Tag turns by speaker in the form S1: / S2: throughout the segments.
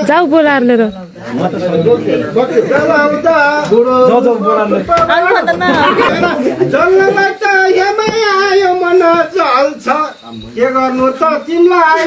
S1: जाऊ बोलाएर लिएर
S2: के गर्नु त तिमीलाई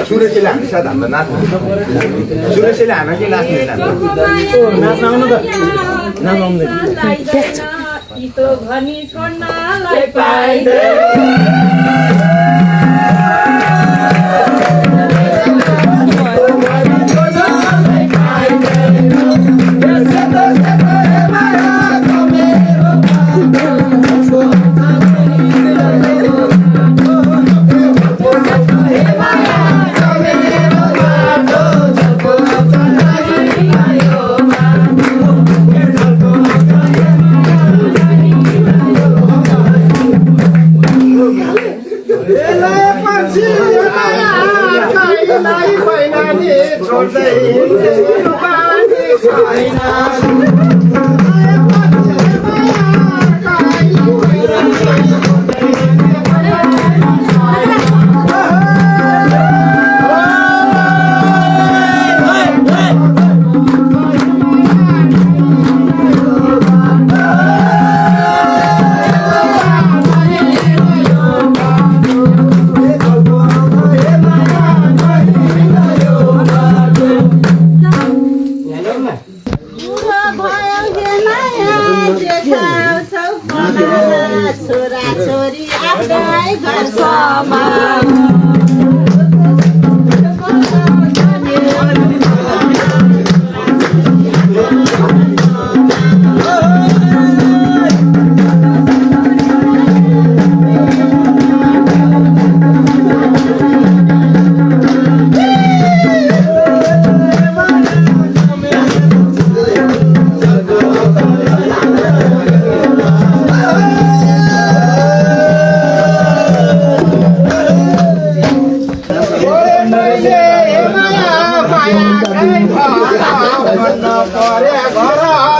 S2: सुरेशले हामी साथ हाम्रो नाच्नु सुरेशले हामी के नाच्नु आउनु त नाच्नु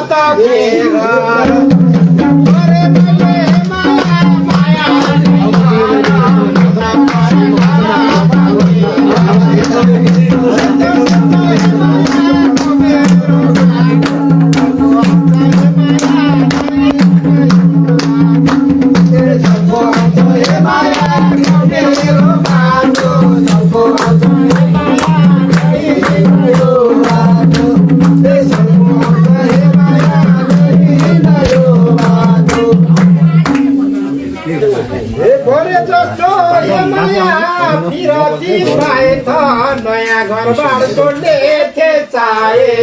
S2: त के अरे मैले माया माया नयाँ घरबार छोड्ने थिए चाहे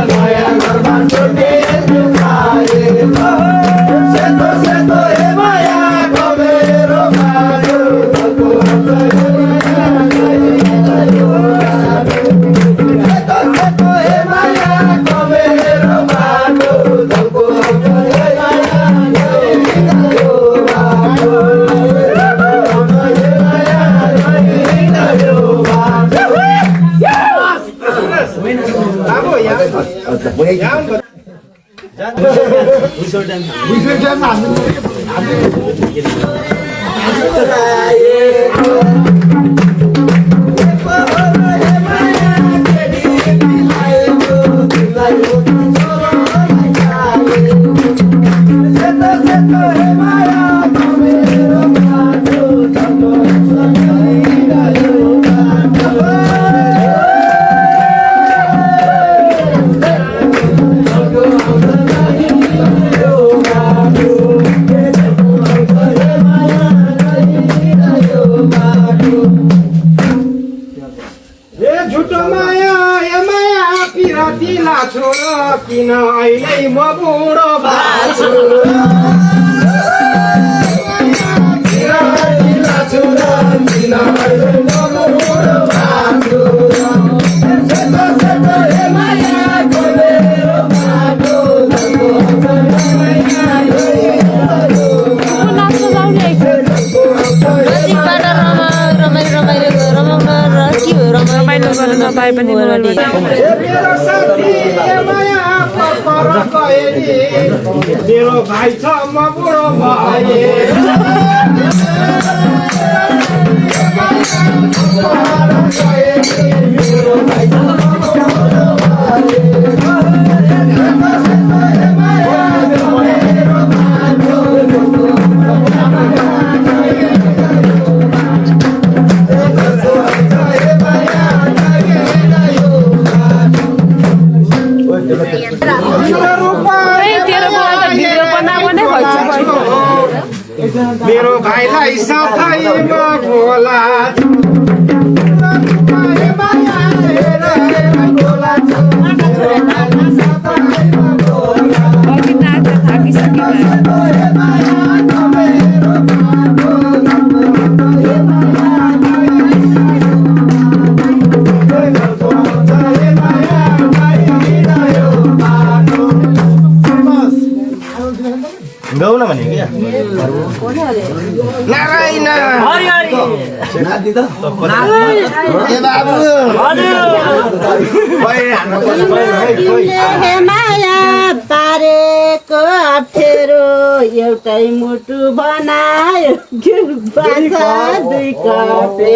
S2: नयाँ घरबार छोड्ने सेतो सेतो हे माया मेरो बाटो सेतो सेतो हे माया मेरो बाटो किन अहिले म बुढो बाछु मेरो भाइ छ म बुढो भए मेरो भाइलाई साथैमा बोला गाउन भने क्या नारायण नाति त ए बाबु
S3: हे माया पारेको अप्ठ्यारो एउटै मुटु बनायो बाछा दुई कपे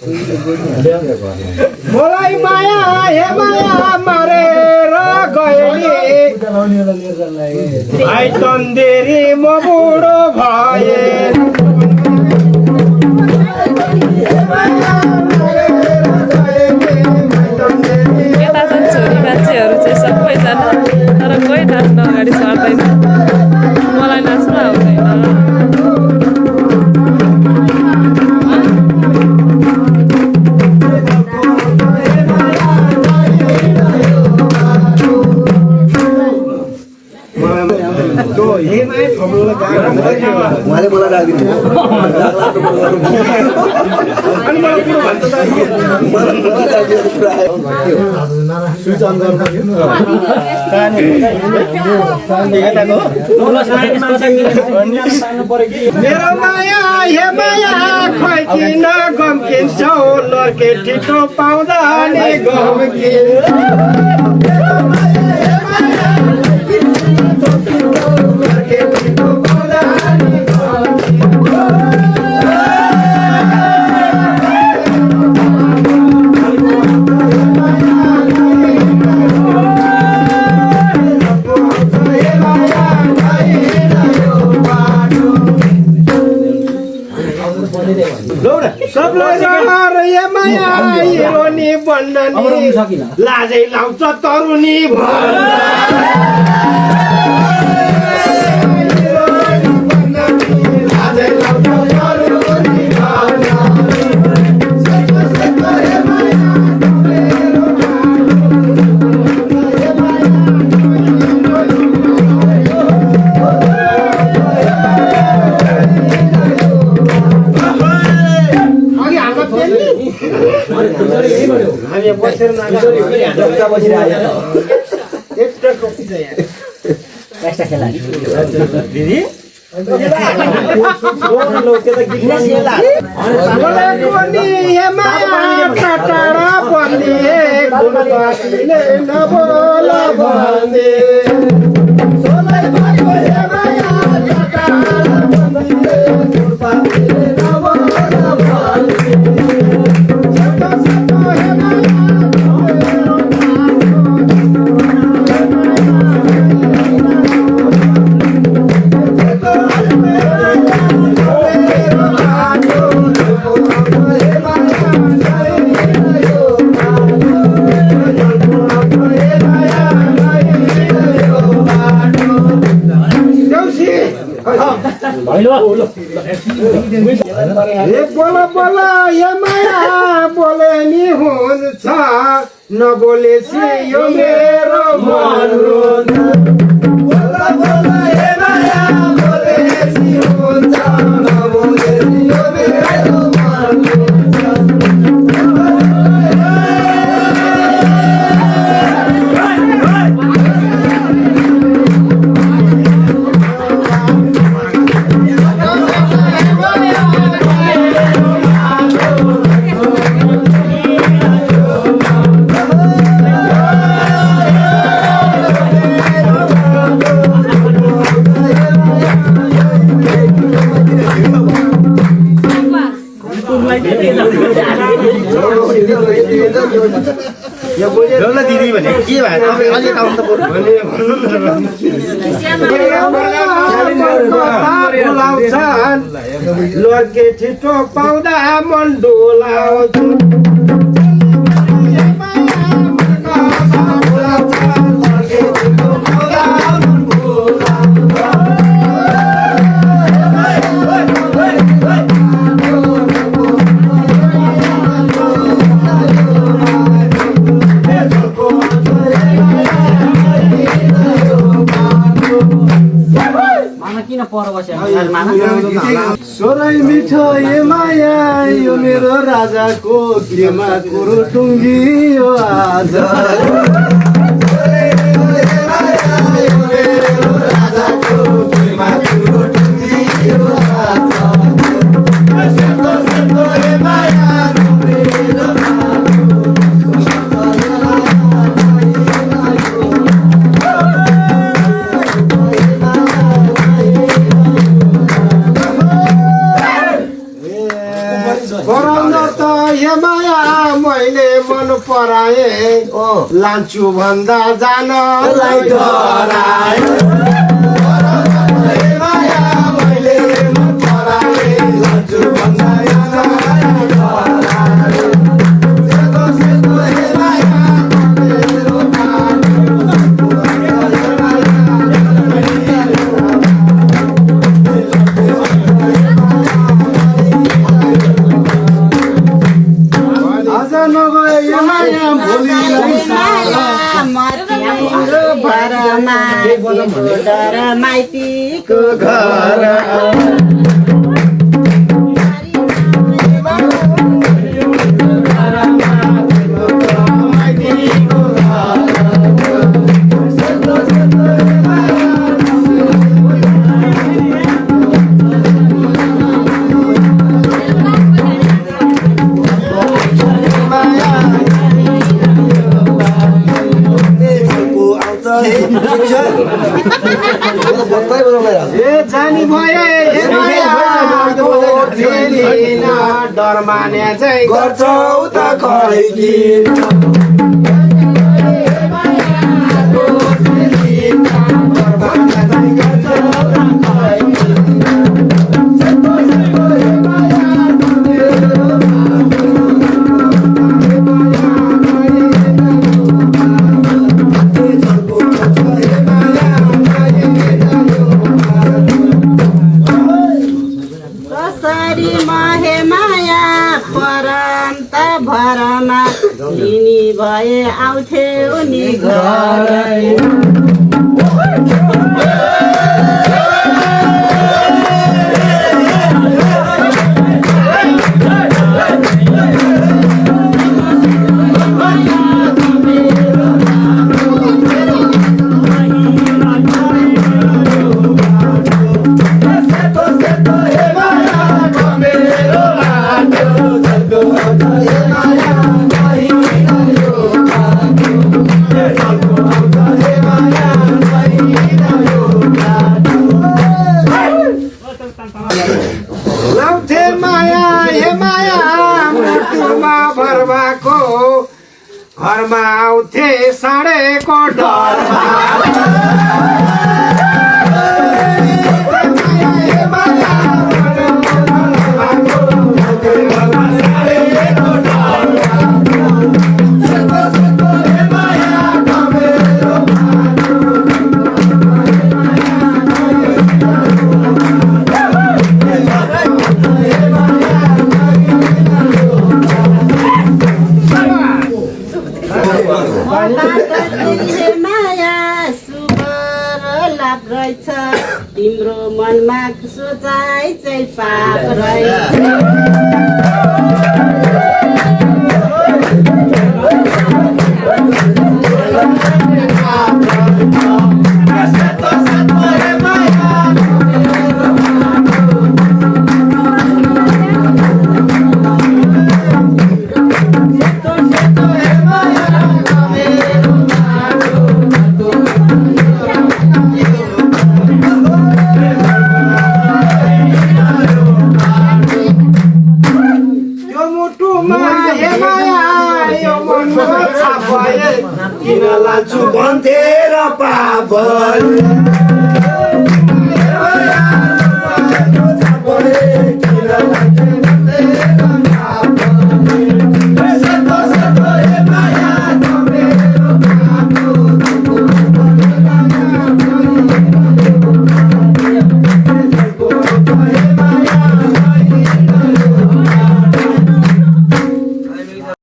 S2: मलाई माया हे माया मारेर गएली भाइ तन्देरी म बुढो भए
S1: यता चाहिँ छोरी मान्छेहरू चाहिँ सबैजना तर कोही नाच्न अगाडि सर्दैन मलाई नाच्न आउँदैन
S4: उहाँले मलाई राखिदिनु स्विच अन
S2: मेरो माया हे माया खोइ किन गम्किन्छौ लर्के ठिटो पाउँदा नि गम्किन्छ सबलाई माया हिरोनी बन्ननी लाजै लाउँछ तरुनी हामी बसेर बोला बोला ये माया बोले नि हुन्छ नबोलेसी यो मेरो मन बोला बोला ये माया बोलेसी हुन्छ नबोलेसी यो मेरो मन दिदी भने के भयो अलि आउनु त लड्के छिटो पाउँदा मन डोलाउँछ सोराई मिठो ये माया यो मेरो राजाको केमा कुरो टुङ्गियो आज भए लान्छु भन्दा जान
S3: माइतीको
S2: घर जानी भए डर माने चाहिँ गर्छौ त खै किन
S3: लिनी भए आउँथे उनी घर
S2: घरमा आउँथे साँडेको डरमा
S3: तिम्रो मनमा सोचाइ चाहिँ पाप रहेछ
S2: किन लान्छु भन्थे र पाप